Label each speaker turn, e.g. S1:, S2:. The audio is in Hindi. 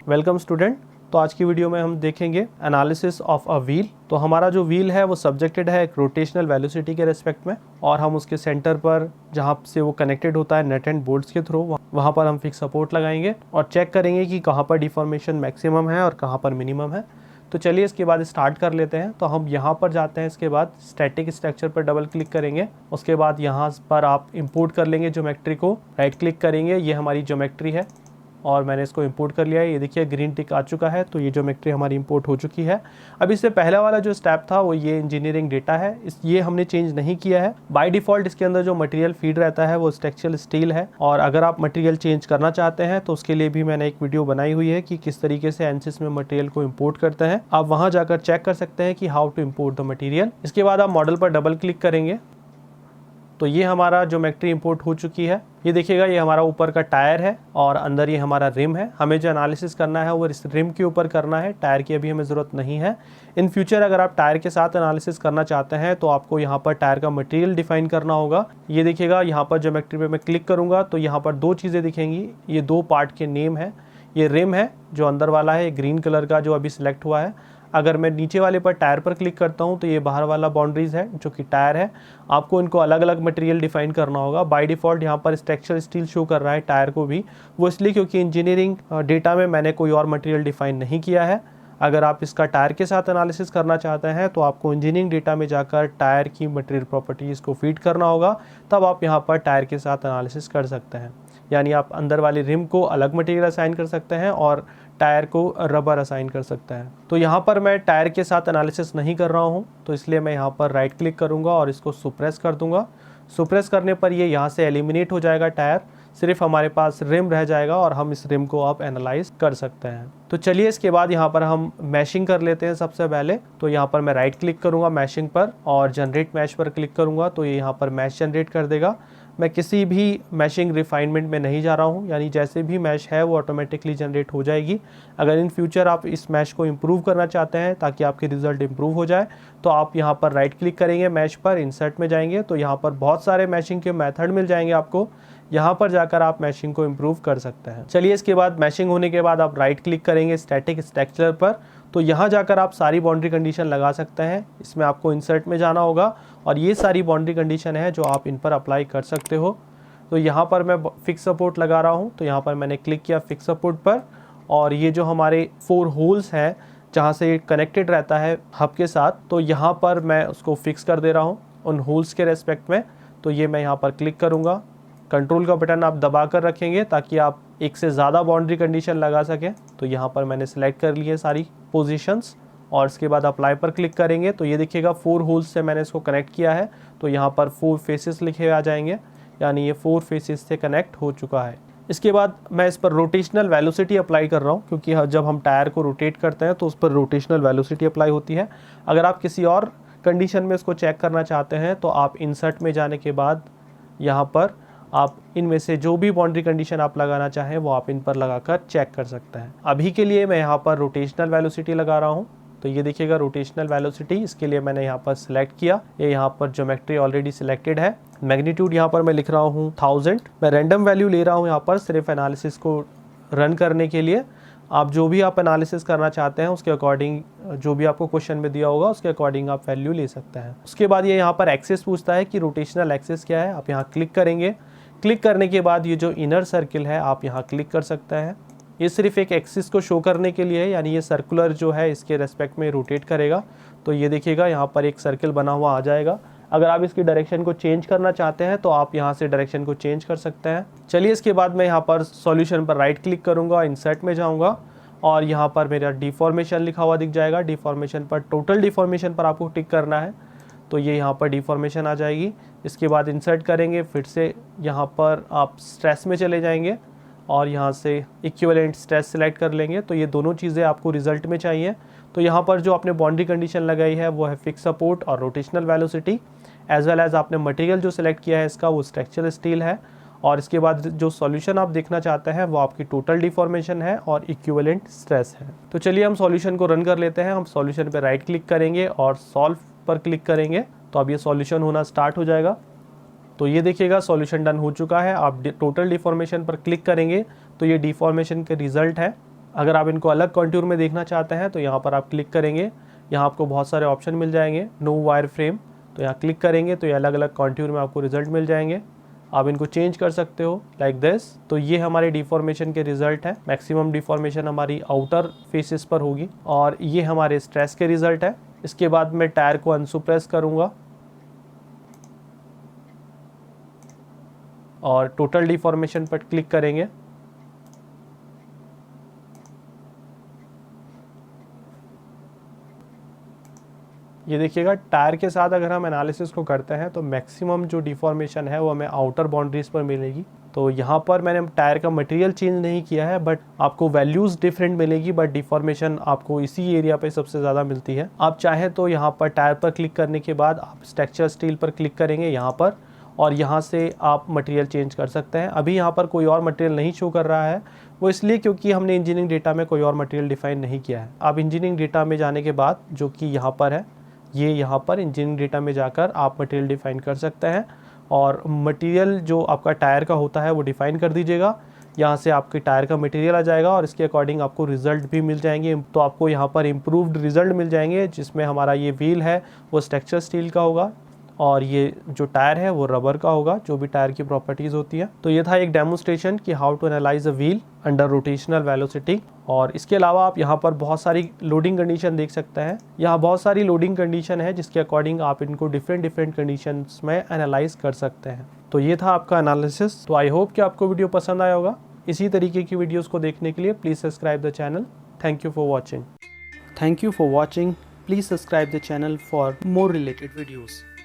S1: Welcome student. तो आज की वीडियो में हम देखेंगे एनालिसिस ऑफ अ व्हील। तो हमारा जो व्हील है वो सब्जेक्टेड है एक रोटेशनल वेलोसिटी के रेस्पेक्ट में, और हम उसके सेंटर पर जहाँ से वो कनेक्टेड होता है नट एंड बोल्ट्स के थ्रू, वहाँ पर हम फिक्स सपोर्ट लगाएंगे और चेक करेंगे कि कहाँ पर डिफॉर्मेशन मैक्सिमम है और कहाँ पर मिनिमम है। तो चलिए इसके बाद स्टार्ट कर लेते हैं। तो हम यहाँ पर जाते हैं, इसके बाद स्टैटिक स्ट्रक्चर पर डबल क्लिक करेंगे। उसके बाद यहाँ पर आप इंपोर्ट कर लेंगे ज्योमेट्री को, राइट क्लिक करेंगे। ये हमारी ज्योमेट्री है और मैंने इसको इंपोर्ट कर लिया है। ये देखिए ग्रीन टिक आ चुका है, तो ये ज्योमेट्री हमारी इंपोर्ट हो चुकी है। अब इससे पहला वाला जो स्टेप था वो ये इंजीनियरिंग डेटा है, ये हमने चेंज नहीं किया है। बाय डिफ़ॉल्ट इसके अंदर जो मटेरियल फीड रहता है वो स्ट्रक्चरल स्टील है, और अगर आप मटेरियल चेंज करना चाहते हैं तो उसके लिए भी मैंने एक वीडियो बनाई हुई है कि किस तरीके से एनसिस में मटेरियल को इम्पोर्ट करते हैं। आप वहाँ जाकर चेक कर सकते हैं कि how to import the material. इसके बाद आप मॉडल पर डबल क्लिक करेंगे तो ये हमारा ज्योमेट्री इंपोर्ट हो चुकी है। ये देखिएगा, ये हमारा ऊपर का टायर है और अंदर ये हमारा रिम है। हमें जो एनालिसिस करना है वो इस रिम के ऊपर करना है, टायर की अभी हमें ज़रूरत नहीं है। इन फ्यूचर अगर आप टायर के साथ एनालिसिस करना चाहते हैं तो आपको यहाँ पर टायर का मटेरियल डिफाइन करना होगा। ये देखिएगा, यहाँ पर ज्योमेट्री पे मैं क्लिक करूँगा तो यहाँ पर दो चीज़ें दिखेंगी। ये दो पार्ट के नेम है। ये रिम है जो अंदर वाला है, ग्रीन कलर का जो अभी सिलेक्ट हुआ है। अगर मैं नीचे वाले पर टायर पर क्लिक करता हूं तो ये बाहर वाला बाउंड्रीज है जो कि टायर है। आपको इनको अलग अलग मटेरियल डिफाइन करना होगा। बाय डिफ़ॉल्ट यहाँ पर स्ट्रक्चर स्टील शो कर रहा है टायर को भी, वो इसलिए क्योंकि इंजीनियरिंग डेटा में मैंने कोई और मटेरियल डिफाइन नहीं किया है। अगर आप इसका टायर के साथ एनालिसिस करना चाहते हैं तो आपको इंजीनियरिंग डेटा में जाकर टायर की मटेरियल प्रॉपर्टीज़ को फीड करना होगा, तब आप यहाँ पर टायर के साथ एनालिसिस कर सकते हैं। यानी आप अंदर वाली रिम को अलग मटेरियल असाइन कर सकते हैं और टायर को रबर असाइन कर सकते हैं। तो यहाँ पर मैं टायर के साथ एनालिसिस नहीं कर रहा हूँ, तो इसलिए मैं यहाँ पर राइट क्लिक करूँगा और इसको सुप्रेस कर दूँगा। सुप्रेस करने पर ये यहाँ से एलिमिनेट हो जाएगा टायर, सिर्फ हमारे पास रिम रह जाएगा और हम इस रिम को अब एनालाइज कर सकते हैं। तो चलिए इसके बाद यहाँ पर हम मैशिंग कर लेते हैं। सबसे पहले तो यहाँ पर मैं राइट क्लिक करूँगा मैशिंग पर और जनरेट मैश पर क्लिक करूँगा तो ये यहाँ पर मैश जनरेट कर देगा। मैं किसी भी मैशिंग रिफाइनमेंट में नहीं जा रहा हूँ, यानी जैसे भी मैश है वो ऑटोमेटिकली जनरेट हो जाएगी। अगर इन फ्यूचर आप इस मैश को इम्प्रूव करना चाहते हैं ताकि आपके रिजल्ट इम्प्रूव हो जाए तो आप यहाँ पर राइट क्लिक करेंगे, मैश पर इंसर्ट में जाएंगे तो यहाँ पर बहुत सारे मैशिंग के मेथड मिल जाएंगे आपको। यहाँ पर जाकर आप मैशिंग को इम्प्रूव कर सकते हैं। चलिए इसके बाद मैशिंग होने के बाद आप राइट क्लिक करेंगे स्टैटिक स्ट्रक्चर पर, तो यहाँ जाकर आप सारी बाउंड्री कंडीशन लगा सकते हैं। इसमें आपको इंसर्ट में जाना होगा और ये सारी बाउंड्री कंडीशन है जो आप इन पर अप्लाई कर सकते हो। तो यहाँ पर मैं फिक्स सपोर्ट लगा रहा हूँ, तो यहाँ पर मैंने क्लिक किया फिक्स सपोर्ट पर, और ये जो हमारे 4 होल्स हैं जहाँ से कनेक्टेड रहता है हब के साथ, तो यहाँ पर मैं उसको फिक्स कर दे रहा हूँ उन होल्स के रेस्पेक्ट में। तो ये मैं यहाँ पर क्लिक करूँगा। कंट्रोल का बटन आप दबा कर रखेंगे ताकि आप एक से ज़्यादा बाउंड्री कंडीशन लगा सकें। तो यहाँ पर मैंने सेलेक्ट कर लिए सारी पोजीशंस और इसके बाद अप्लाई पर क्लिक करेंगे तो ये देखिएगा 4 होल्स से मैंने इसको कनेक्ट किया है। तो यहाँ पर 4 फेसेस लिखे आ जाएंगे, यानी ये 4 फेसेस से कनेक्ट हो चुका है। इसके बाद मैं इस पर रोटेशनल वेलोसिटी अप्लाई कर रहा हूँ, क्योंकि जब हम टायर को रोटेट करते हैं तो उस पर रोटेशनल वेलोसिटी अप्लाई होती है। अगर आप किसी और कंडीशन में इसको चेक करना चाहते हैं तो आप इंसर्ट में जाने के बाद यहाँ पर आप इनमें से जो भी बाउंड्री कंडीशन आप लगाना चाहें वो आप इन पर लगाकर चेक कर सकते हैं। अभी के लिए मैं यहाँ पर रोटेशनल वेलोसिटी लगा रहा हूँ, तो ये देखिएगा रोटेशनल वेलोसिटी, इसके लिए मैंने यहाँ पर सिलेक्ट किया। ये यहाँ पर ज्योमेट्री ऑलरेडी सिलेक्टेड है। मैग्नीट्यूड यहाँ पर मैं लिख रहा हूँ 1000। मैं रैंडम वैल्यू ले रहा हूँ यहाँ पर सिर्फ एनालिसिस को रन करने के लिए। आप जो भी आप एनालिसिस करना चाहते हैं उसके अकॉर्डिंग, जो भी आपको क्वेश्चन में दिया होगा उसके अकॉर्डिंग आप वैल्यू ले सकते हैं। उसके बाद ये यहाँ पर एक्सेस पूछता है कि रोटेशनल एक्सेस क्या है। आप यहाँ क्लिक करेंगे। क्लिक करने के बाद ये जो इनर सर्किल है आप यहाँ क्लिक कर सकते हैं। ये सिर्फ एक एक्सिस को शो करने के लिए है, यानी ये सर्कुलर जो है इसके रेस्पेक्ट में रोटेट करेगा। तो ये देखिएगा यहाँ पर एक सर्किल बना हुआ आ जाएगा। अगर आप इसकी डायरेक्शन को चेंज करना चाहते हैं तो आप यहाँ से डायरेक्शन को चेंज कर सकते हैं। चलिए इसके बाद मैं यहाँ पर सॉल्यूशन पर राइट क्लिक करूँगा, इंसर्ट में जाऊँगा और यहाँ पर मेरा डिफॉर्मेशन लिखा हुआ दिख जाएगा। डिफॉर्मेशन पर टोटल डिफॉर्मेशन पर आपको टिक करना है, तो ये यहाँ पर डिफॉर्मेशन आ जाएगी। इसके बाद इंसर्ट करेंगे, फिर से यहाँ पर आप स्ट्रेस में चले जाएंगे और यहाँ से इक्विवेलेंट स्ट्रेस सेलेक्ट कर लेंगे। तो ये दोनों चीज़ें आपको रिजल्ट में चाहिए। तो यहाँ पर जो आपने बाउंड्री कंडीशन लगाई है वो है फिक्स सपोर्ट और rotational velocity, as well as आपने मटेरियल जो सिलेक्ट किया है इसका वो स्ट्रक्चरल स्टील है। और इसके बाद जो सॉल्यूशन आप देखना चाहते हैं वो आपकी टोटल डिफॉर्मेशन है और इक्विवेलेंट स्ट्रेस है। तो चलिए हम सॉल्यूशन को रन कर लेते हैं। हम सॉल्यूशन पर राइट क्लिक करेंगे और सॉल्व पर क्लिक करेंगे तो अब ये सॉल्यूशन होना स्टार्ट हो जाएगा। तो ये देखिएगा सॉल्यूशन डन हो चुका है। आप टोटल डिफॉर्मेशन पर क्लिक करेंगे तो ये डिफॉर्मेशन के रिजल्ट है। अगर आप इनको अलग कॉन्टूर में देखना चाहते हैं तो यहाँ पर आप क्लिक करेंगे, यहाँ आपको बहुत सारे ऑप्शन मिल जाएंगे। नो वायर फ्रेम, तो यहाँ क्लिक करेंगे तो ये अलग अलग कॉन्टूर में आपको रिजल्ट मिल जाएंगे। आप इनको चेंज कर सकते हो लाइक दिस। तो ये हमारे डिफॉर्मेशन के रिजल्ट है। मैक्सिमम डिफॉर्मेशन हमारी आउटर फेसेस पर होगी और ये हमारे स्ट्रेस के रिजल्ट है। इसके बाद मैं टायर को अनसुप्रेस करूंगा और टोटल डिफॉर्मेशन पर क्लिक करेंगे। ये देखिएगा, टायर के साथ अगर हम एनालिसिस को करते हैं तो मैक्सिमम जो डिफॉर्मेशन है वो हमें आउटर बाउंड्रीज पर मिलेगी। तो यहाँ पर मैंने टायर का मटेरियल चेंज नहीं किया है, बट आपको वैल्यूज़ डिफरेंट मिलेगी, बट डिफॉर्मेशन आपको इसी एरिया पे सबसे ज़्यादा मिलती है। आप चाहें तो यहाँ पर टायर पर क्लिक करने के बाद आप स्ट्रक्चर स्टील पर क्लिक करेंगे यहाँ पर, और यहाँ से आप मटेरियल चेंज कर सकते हैं। अभी यहाँ पर कोई और मटेरियल नहीं शो कर रहा है, वो इसलिए क्योंकि हमने इंजीनियरिंग डेटा में कोई और मटेरियल डिफाइन नहीं किया है। आप इंजीनियरिंग डेटा में जाने के बाद, जो कि यहाँ पर है, ये यहाँ पर इंजीनियरिंग डेटा में जाकर आप मटेरियल डिफाइन कर सकते हैं और मटेरियल जो आपका टायर का होता है वो डिफाइन कर दीजिएगा। यहाँ से आपके टायर का मटेरियल आ जाएगा और इसके अकॉर्डिंग आपको रिजल्ट भी मिल जाएंगे। तो आपको यहाँ पर इम्प्रूव्ड रिजल्ट मिल जाएंगे, जिसमें हमारा ये व्हील है वो स्ट्रक्चर स्टील का होगा और ये जो टायर है वो रबर का होगा, जो भी टायर की प्रॉपर्टीज़ होती है। तो ये था एक डेमोन्स्ट्रेशन कि how to analyse a wheel under rotational velocity. और इसके अलावा आप यहाँ पर बहुत सारी लोडिंग कंडीशन देख सकते हैं। यहाँ बहुत सारी लोडिंग कंडीशन है जिसके अकॉर्डिंग आप इनको डिफरेंट कंडीशंस में एनालाइज कर सकते हैं। तो ये था आपका एनालिसिस। तो आई होप कि आपको वीडियो पसंद आया होगा। इसी तरीके की वीडियोस को देखने के लिए please subscribe the channel. Thank you for watching. Thank you for watching. Please subscribe the channel for more related videos.